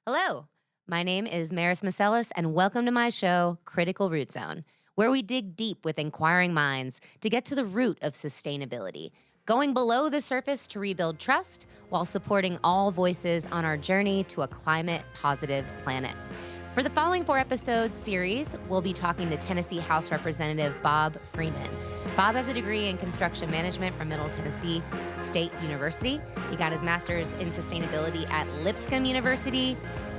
Hello, my name is Maris Masellis, and welcome to my show, Critical Root Zone, where we dig deep with inquiring minds to get to the root of sustainability, going below the surface to rebuild trust while supporting all voices on our journey to a climate-positive planet. For the following 4 episodes series, we'll be talking to Tennessee House Representative Bob Freeman. Bob has a degree in construction management from Middle Tennessee State University. He got his master's in sustainability at Lipscomb University,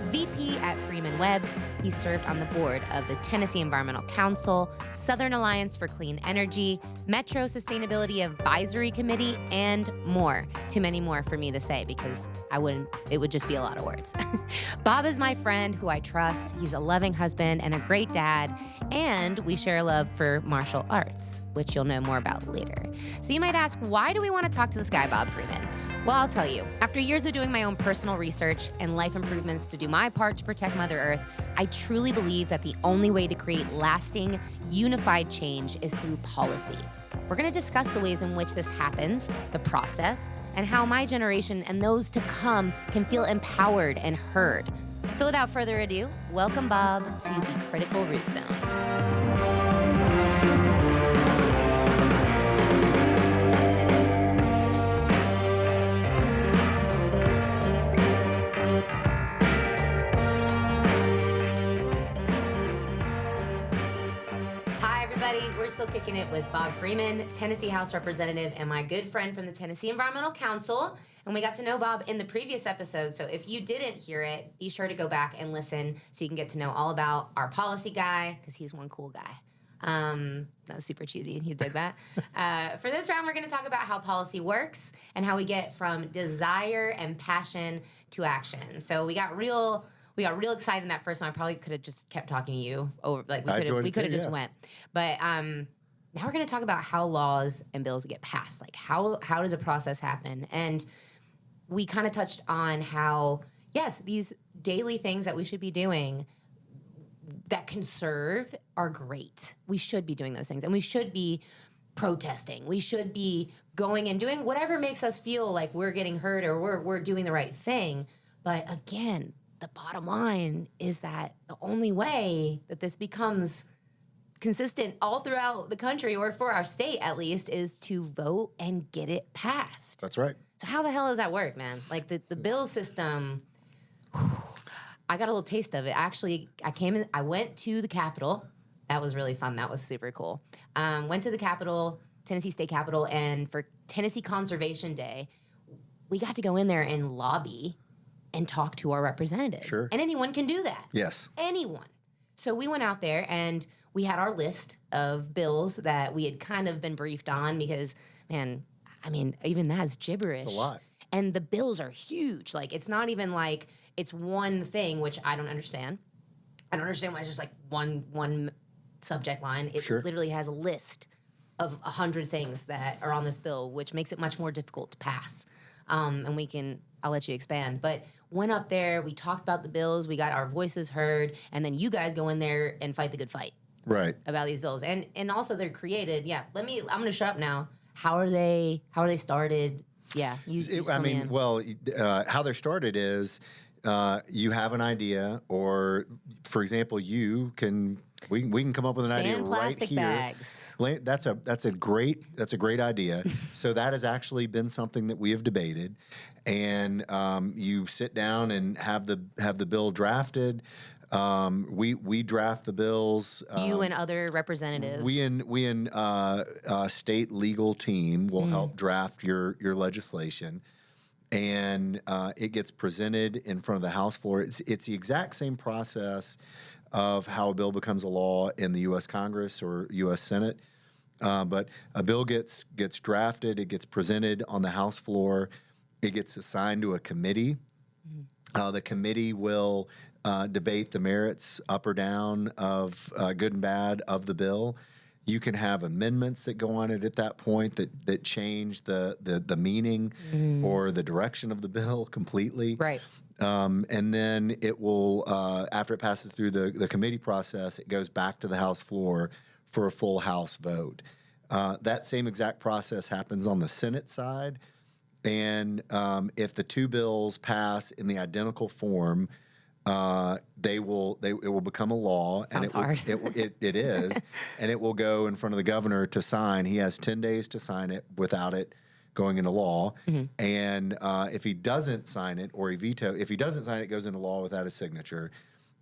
VP at Freeman Webb. He served on the board of the Tennessee Environmental Council, Southern Alliance for Clean Energy, Metro Sustainability Advisory Committee, and more. Too many more for me to say because it would just be a lot of words. Bob is my friend who I trust. He's a loving husband and a great dad, and we share a love for martial arts, which you'll know more about later. So you might ask, why do we want to talk to this guy, Bob Freeman? Well, I'll tell you. After years of doing my own personal research and life improvements to do my part to protect Mother Earth, I truly believe that the only way to create lasting, unified change is through policy. We're going to discuss the ways in which this happens, the process, and how my generation and those to come can feel empowered and heard. So without further ado, welcome Bob to the Critical Root Zone. We're still kicking it with Bob Freeman, Tennessee House Representative, and my good friend from the Tennessee Environmental Council. And we got to know Bob in the previous episode, so if you didn't hear it, be sure to go back and listen so you can get to know all about our policy guy, because he's one cool guy. That was super cheesy. You dig that? For this round, we're going to talk about how policy works and how we get from desire and passion to action. So we got real excited in that first one. I probably could have just kept talking to you over, like we could have just went. But now we're going to talk about how laws and bills get passed. Like how does a process happen? And we kind of touched on how, yes, these daily things that we should be doing that conserve are great. We should be doing those things, and we should be protesting. We should be going and doing whatever makes us feel like we're getting heard or we're doing the right thing. But again, the bottom line is that the only way that this becomes consistent all throughout the country, or for our state at least, is to vote and get it passed. That's right. So how the hell does that work, man? Like the bill system, I got a little taste of it. Actually, I went to the Capitol. That was really fun. That was super cool. Went to the Capitol, Tennessee State Capitol, and for Tennessee Conservation Day, we got to go in there and lobby and talk to our representatives. Sure. And anyone can do that. Yes. Anyone. So we went out there and we had our list of bills that we had kind of been briefed on because, man, I mean, even that's gibberish. It's a lot. And the bills are huge. Like, it's not even like it's one thing, which I don't understand. I don't understand why it's just like one subject line. It literally has a list of 100 things that are on this bill, which makes it much more difficult to pass. And I'll let you expand. But went up there, we talked about the bills, we got our voices heard, and then you guys go in there and fight the good fight. Right. About these bills. And also they're created. Yeah, I'm going to shut up now. How are they started? Yeah. How they're started is you have an idea, or for example, we can come up with an idea right here. Bags. That's a great idea. So that has actually been something that we have debated, and you sit down and have the bill drafted. We draft the bills. You and other representatives. We in state legal team will help draft your legislation. And it gets presented in front of the House floor. It's the exact same process of how a bill becomes a law in the U.S. Congress or U.S. Senate. But a bill gets drafted, it gets presented on the House floor, it gets assigned to a committee. The committee will debate the merits up or down of good and bad of the bill. You can have amendments that go on it at that point that change the meaning or the direction of the bill completely. Right. And then it will, after it passes through the committee process, it goes back to the House floor for a full House vote. That same exact process happens on the Senate side. And if the two bills pass in the identical form, it will become a law. Sounds and hard. It is, and it will go in front of the governor to sign. He has 10 days to sign it without it going into law. And if he doesn't sign it, or if he doesn't sign it, it goes into law without his signature.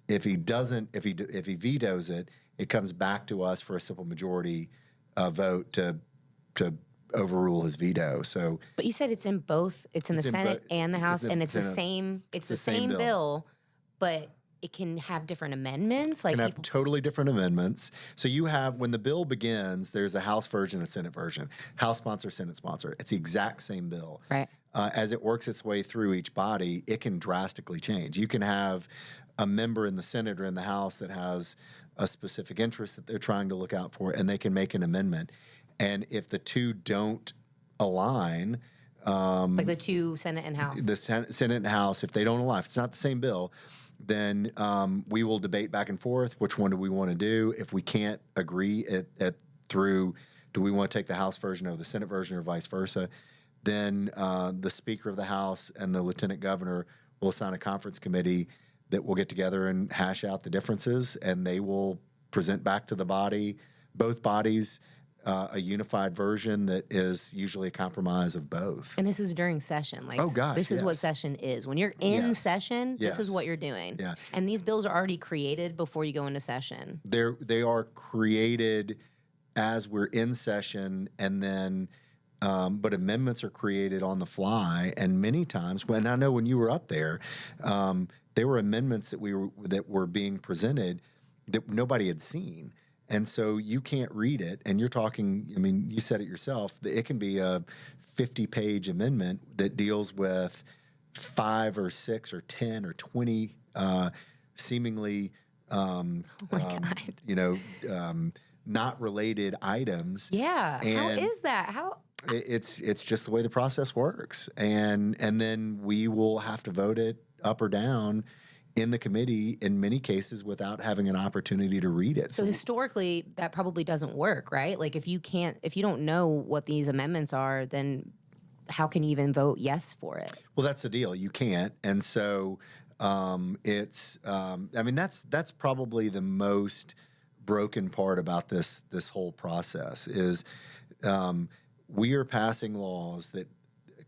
If he vetoes it, it comes back to us for a simple majority vote to overrule his veto. So, but you said it's in both. It's in the Senate and the House, and it's the same. It's the same bill, but it can have different amendments. Like, can have totally different amendments. So you have, when the bill begins, there's a House version and a Senate version. House sponsor, Senate sponsor. It's the exact same bill. Right. As it works its way through each body, it can drastically change. You can have a member in the Senate or in the House that has a specific interest that they're trying to look out for, and they can make an amendment. And if the two don't align, like the two Senate and House. The Senate and House, if they don't align, if it's not the same bill, then we will debate back and forth. Which one do we want to do? If we can't agree do we want to take the House version over the Senate version, or vice versa? Then the Speaker of the House and the Lieutenant Governor will assign a conference committee that will get together and hash out the differences, and they will present back to the body, both bodies, a unified version that is usually a compromise of both. And this is during session. Like, oh gosh, this is what session is. When you're in session, this is Yes. what you're doing. Yeah. And these bills are already created before you go into session. They are created as we're in session, and then but amendments are created on the fly. And many times, when I know when you were up there were amendments that were being presented that nobody had seen. And so you can't read it, and you're talking, I mean, you said it yourself, that it can be a 50-page amendment that deals with 5 or 6 or 10 or 20 seemingly not related items. Yeah. And how is that? How? It's just the way the process works. And then we will have to vote it up or down in the committee in many cases without having an opportunity to read it. So historically, that probably doesn't work, right? Like, if you don't know what these amendments are, then how can you even vote yes for it? Well, that's the deal. You can't. And so that's probably the most broken part about this whole process is we are passing laws that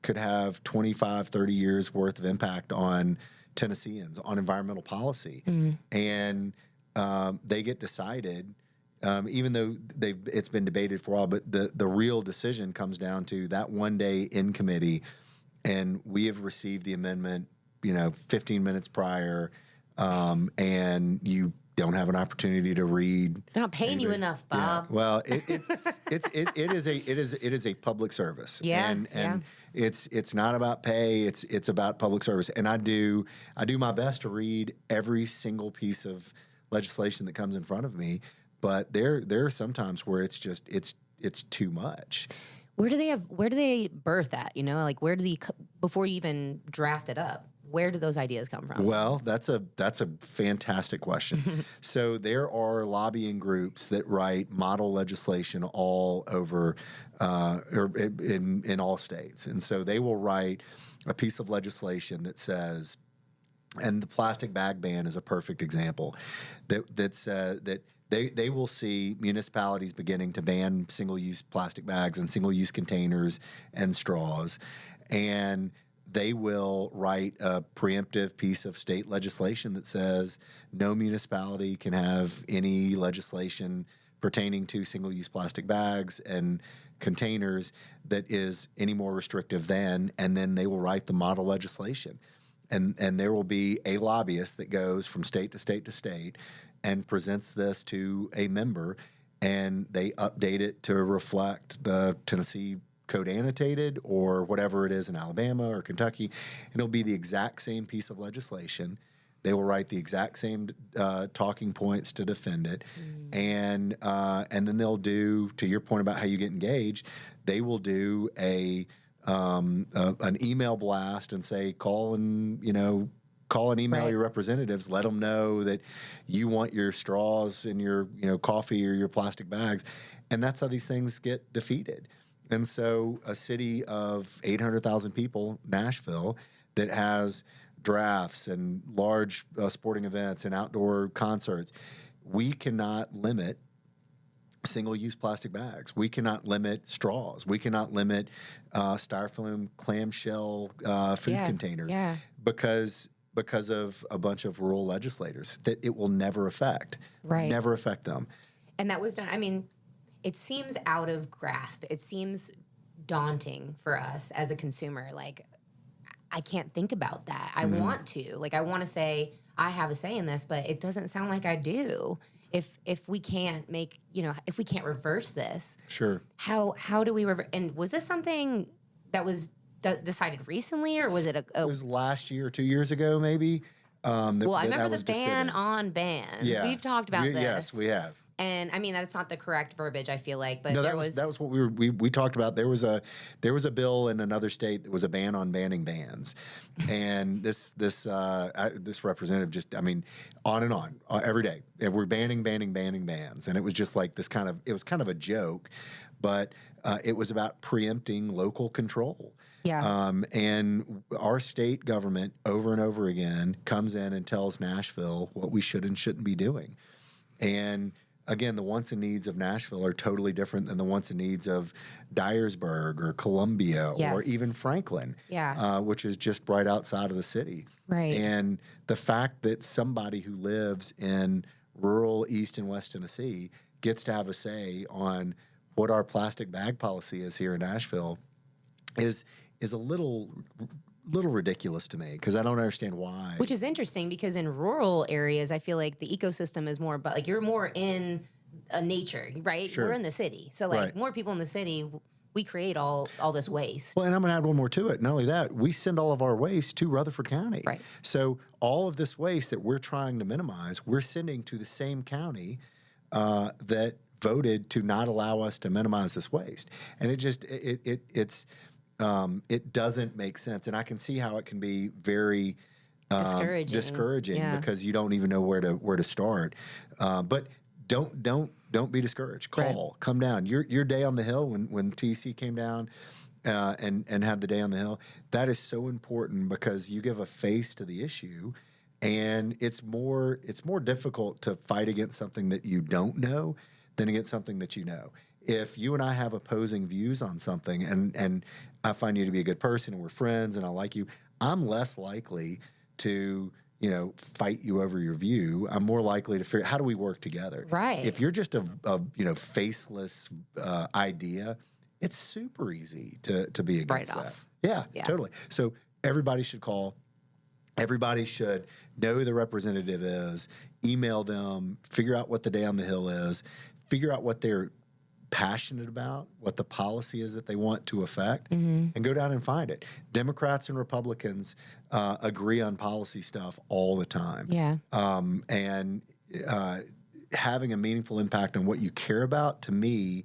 could have 25, 30 years worth of impact on Tennesseans, on environmental policy. And they get decided, even though it's been debated for a while, but the real decision comes down to that one day in committee, and we have received the amendment 15 minutes prior, and you don't have an opportunity to read. They're not paying you enough, Bob. Yeah. Well, it is a public service. Yeah. And it's not about pay. It's about public service. And I do my best to read every single piece of legislation that comes in front of me. But there are some times where it's just it's too much. Where do they birth at? Like, before you even draft it up? Where do those ideas come from? Well, that's a fantastic question. So there are lobbying groups that write model legislation all over, or in all states, and so they will write a piece of legislation that says, and the plastic bag ban is a perfect example, that they will see municipalities beginning to ban single-use plastic bags and single-use containers and straws, and they will write a preemptive piece of state legislation that says no municipality can have any legislation pertaining to single-use plastic bags and containers that is any more restrictive than, and then they will write the model legislation. And there will be a lobbyist that goes from state to state to state and presents this to a member, and they update it to reflect the Tennessee Code Annotated or whatever it is in Alabama or Kentucky. And it'll be the exact same piece of legislation. They will write the exact same talking points to defend it. And then they'll do, to your point about how you get engaged, they will do an email blast and say, call and email Right. your representatives, let them know that you want your straws and your coffee or your plastic bags. And that's how these things get defeated. And so a city of 800,000 people, Nashville, that has drafts and large sporting events and outdoor concerts, we cannot limit single-use plastic bags. We cannot limit straws. We cannot limit styrofoam clamshell food containers because of a bunch of rural legislators that it will never affect. Right. Never affect them. And that was done. I mean, it seems out of grasp. It seems daunting for us as a consumer. Like, I can't think about that. I want to. Like, I want to say I have a say in this, but it doesn't sound like I do. If we can't make, if we can't reverse this, sure. How do we reverse? And was this something that was decided recently, or was it It was last year or 2 years ago, maybe. I remember the ban on bans. Yeah. We've talked about this. Yes, we have. And I mean, that's not the correct verbiage, I feel like, but no, that was what we talked about. There was a bill in another state that was a ban on banning bans, and this representative just, I mean, on and on every day. And we're banning bans, and it was just like it was kind of a joke, but it was about preempting local control. Yeah. And our state government over and over again comes in and tells Nashville what we should and shouldn't be doing, and again, the wants and needs of Nashville are totally different than the wants and needs of Dyersburg or Columbia or even Franklin, which is just right outside of the city. Right. And the fact that somebody who lives in rural East and West Tennessee gets to have a say on what our plastic bag policy is here in Nashville is a little ridiculous to me, because I don't understand why. Which is interesting, because in rural areas, I feel like the ecosystem is more about, like, you're more in nature, right? Sure. We're in the city. So, like, more people in the city, we create all this waste. Well, and I'm going to add one more to it. Not only that, we send all of our waste to Rutherford County. Right. So all of this waste that we're trying to minimize, we're sending to the same county that voted to not allow us to minimize this waste. And it doesn't make sense, and I can see how it can be very discouraging because you don't even know where to start. But don't be discouraged. Call, come down. Your day on the Hill when TC came down and had the day on the Hill. That is so important, because you give a face to the issue, and it's more difficult to fight against something that you don't know than against something that you know. If you and I have opposing views on something, and I find you to be a good person and we're friends and I like you, I'm less likely to, fight you over your view. I'm more likely to figure out, how do we work together? Right. If you're just a faceless idea, it's super easy to be against that. Yeah, totally. So everybody should call. Everybody should know who the representative is, email them, figure out what the day on the Hill is, figure out what they're passionate about, what the policy is that they want to affect, and go down and find it. Democrats and Republicans agree on policy stuff all the time. Yeah. And having a meaningful impact on what you care about, to me,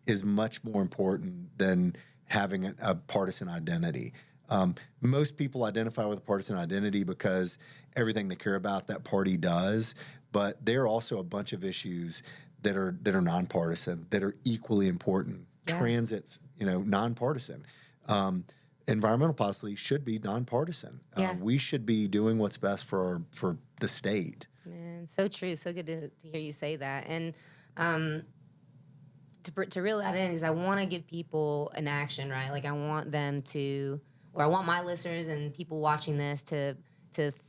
is much more important than having a partisan identity. Most people identify with a partisan identity because everything they care about, that party does, but there are also a bunch of issues that are nonpartisan, that are equally important. Yeah. Transit's, nonpartisan. Environmental policy should be nonpartisan. Yeah. We should be doing what's best for the state. Man, so true. So good to hear you say that. And to reel that in, because I want to give people an action, right? Like, I want them to, or I want my listeners and people watching this to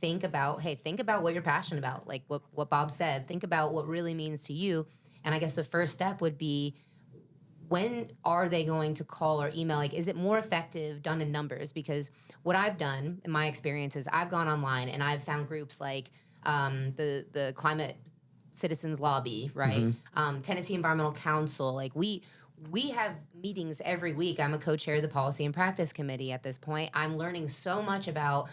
think about what you're passionate about. Like what Bob said, think about what really means to you. And I guess the first step would be, when are they going to call or email? Like, is it more effective done in numbers? Because what I've done in my experience is I've gone online and I've found groups like the Climate Citizens Lobby, right? Tennessee Environmental Council. Like, we have meetings every week. I'm a co-chair of the Policy and Practice Committee at this point. I'm learning so much about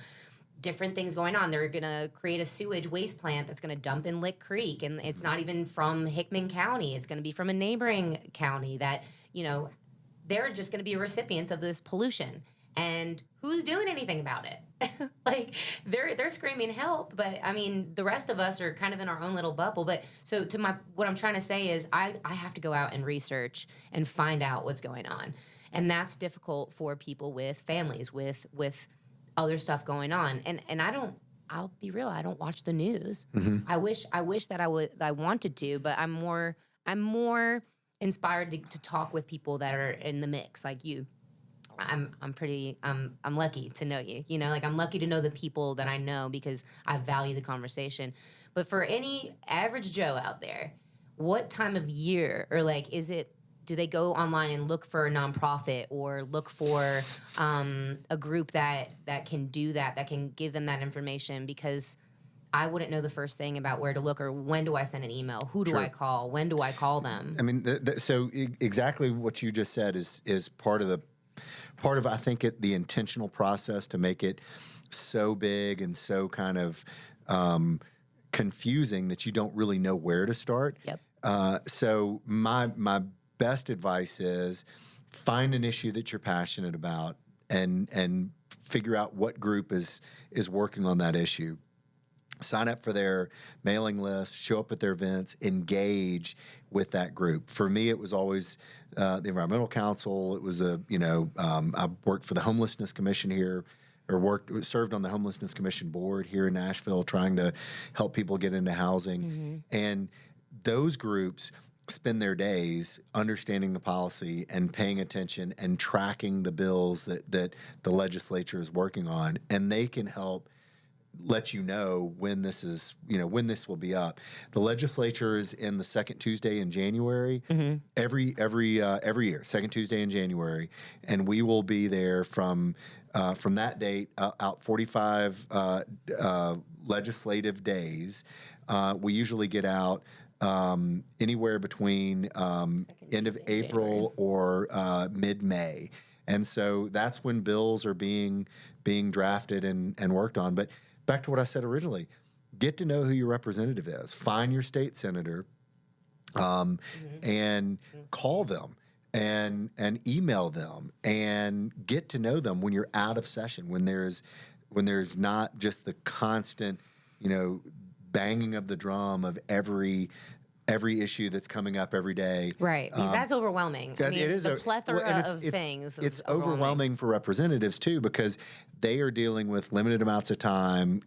different things going on. They're going to create a sewage waste plant that's going to dump in Lick Creek, and it's not even from Hickman County. It's going to be from a neighboring county that, they're just going to be recipients of this pollution. And who's doing anything about it? Like, they're screaming help, but I mean, the rest of us are kind of in our own little bubble. But so what I'm trying to say is I have to go out and research and find out what's going on. And that's difficult for people with families, with other stuff going on. And I'll be real, I don't watch the news. I wish that I wanted to, but I'm more inspired to talk with people that are in the mix, like you. I'm lucky to know you. You know, like I'm lucky to know the people that I know because I value the conversation. But for any average Joe out there, what time of year, or like, do they go online and look for a nonprofit or look for a group that can do that can give them that information? Because I wouldn't know the first thing about where to look, or when do I send an email? Who do Sure. I call? When do I call them? I mean, exactly what you just said is part of I think the intentional process to make it so big and so kind of confusing that you don't really know where to start. Yep. So my best advice is find an issue that you're passionate about and figure out what group is working on that issue. Sign up for their mailing list, show up at their events, engage with that group. For me, it was always the Environmental Council. It was I worked for the Homelessness Commission here, or served on the Homelessness Commission board here in Nashville, trying to help people get into housing. And those groups spend their days understanding the policy and paying attention and tracking the bills that the legislature is working on, and they can help let you know when this will be up. The legislature is in the second Tuesday in January, every year, second Tuesday in January, and we will be there from that date out 45 legislative days. We usually get out anywhere between end of April or mid-May. And so that's when bills are being drafted and worked on. But back to what I said originally, get to know who your representative is. Find your state senator and call them and email them and get to know them when you're out of session, when there's not just the constant, banging of the drum of every issue that's coming up every day. Right, because that's overwhelming. I mean, it is the plethora of things. It's overwhelming for representatives too, because they are dealing with limited amounts of time,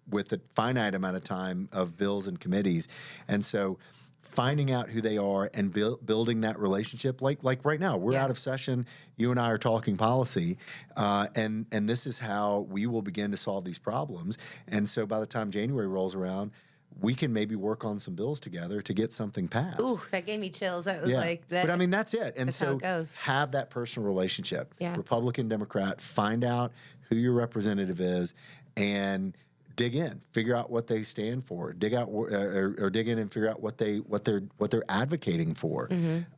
with a finite amount of time of bills and committees, and so finding out who they are and building that relationship, like right now, we're out of session. You and I are talking policy, and this is how we will begin to solve these problems. And so by the time January rolls around, we can maybe work on some bills together to get something passed. Ooh, that gave me chills. That was like that. But I mean, that's it. And that's so how it goes. Have that personal relationship. Yeah. Republican, Democrat, find out who your representative is and dig in, figure out what they stand for, dig in and figure out what they're advocating for.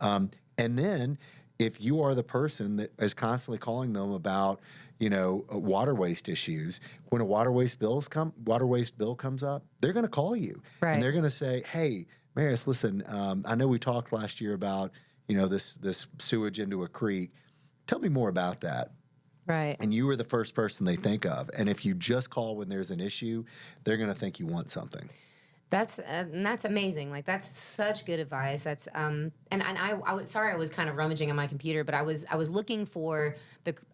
And then if you are the person that is constantly calling them about, water waste issues, when a water waste bill comes up, they're going to call you. Right. And they're going to say, hey, Maris, listen, I know we talked last year about, this sewage into a creek. Tell me more about that. Right. And you were the first person they think of. And if you just call when there's an issue, they're going to think you want something. That's amazing. Like, that's such good advice. That's and I was sorry, I was kind of rummaging on my computer, but I was looking for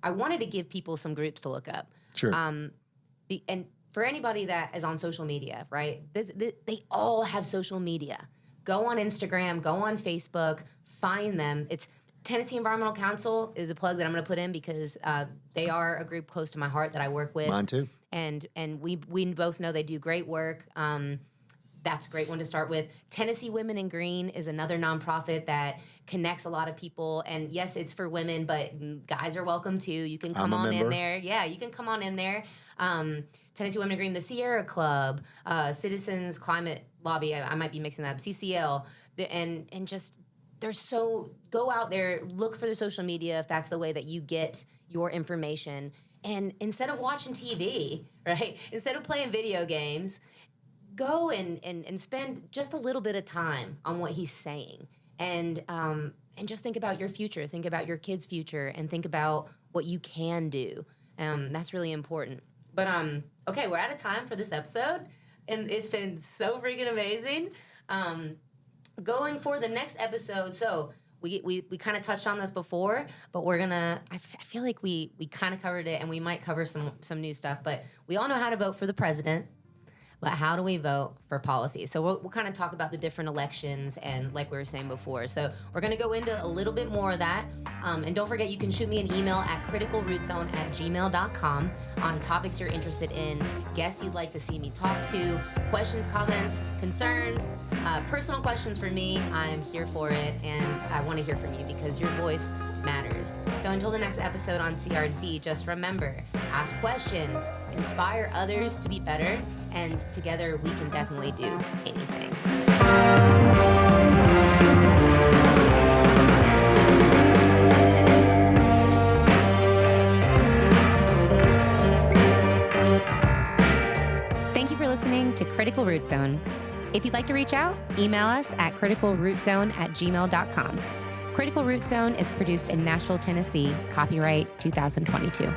I wanted to give people some groups to look up. Sure. And for anybody that is on social media, right? They all have social media. Go on Instagram, go on Facebook, find them. It's Tennessee Environmental Council is a plug that I'm going to put in because they are a group close to my heart that I work with. Mine too. And we both know they do great work. That's a great one to start with. Tennessee Women in Green is another nonprofit that connects a lot of people. And yes, it's for women, but guys are welcome too. You can come on in there. Yeah, you can come on in there. Tennessee Women in Green, the Sierra Club, Citizens Climate Lobby, I might be mixing that up, CCL, and just go out there, look for the social media if that's the way that you get your information. And instead of watching TV, right, instead of playing video games, go and spend just a little bit of time on what he's saying, and just think about your future, think about your kids' future, and think about what you can do. That's really important. But okay, we're out of time for this episode, and it's been so freaking amazing. Going for the next episode, so we kind of touched on this before, but I feel like we kind of covered it, and we might cover some new stuff. But we all know how to vote for the president. But how do we vote for policy? So we'll kind of talk about the different elections and like we were saying before. So we're going to go into a little bit more of that. And don't forget, you can shoot me an email at criticalrootzone@gmail.com on topics you're interested in, guests you'd like to see me talk to, questions, comments, concerns, personal questions for me. I'm here for it, and I want to hear from you because your voice matters. So until the next episode on CRZ, just remember, ask questions, inspire others to be better, and together we can definitely do anything. Thank you for listening to Critical Root Zone. If you'd like to reach out, email us at criticalrootzone@gmail.com. Critical Root Zone is produced in Nashville, Tennessee, copyright 2022.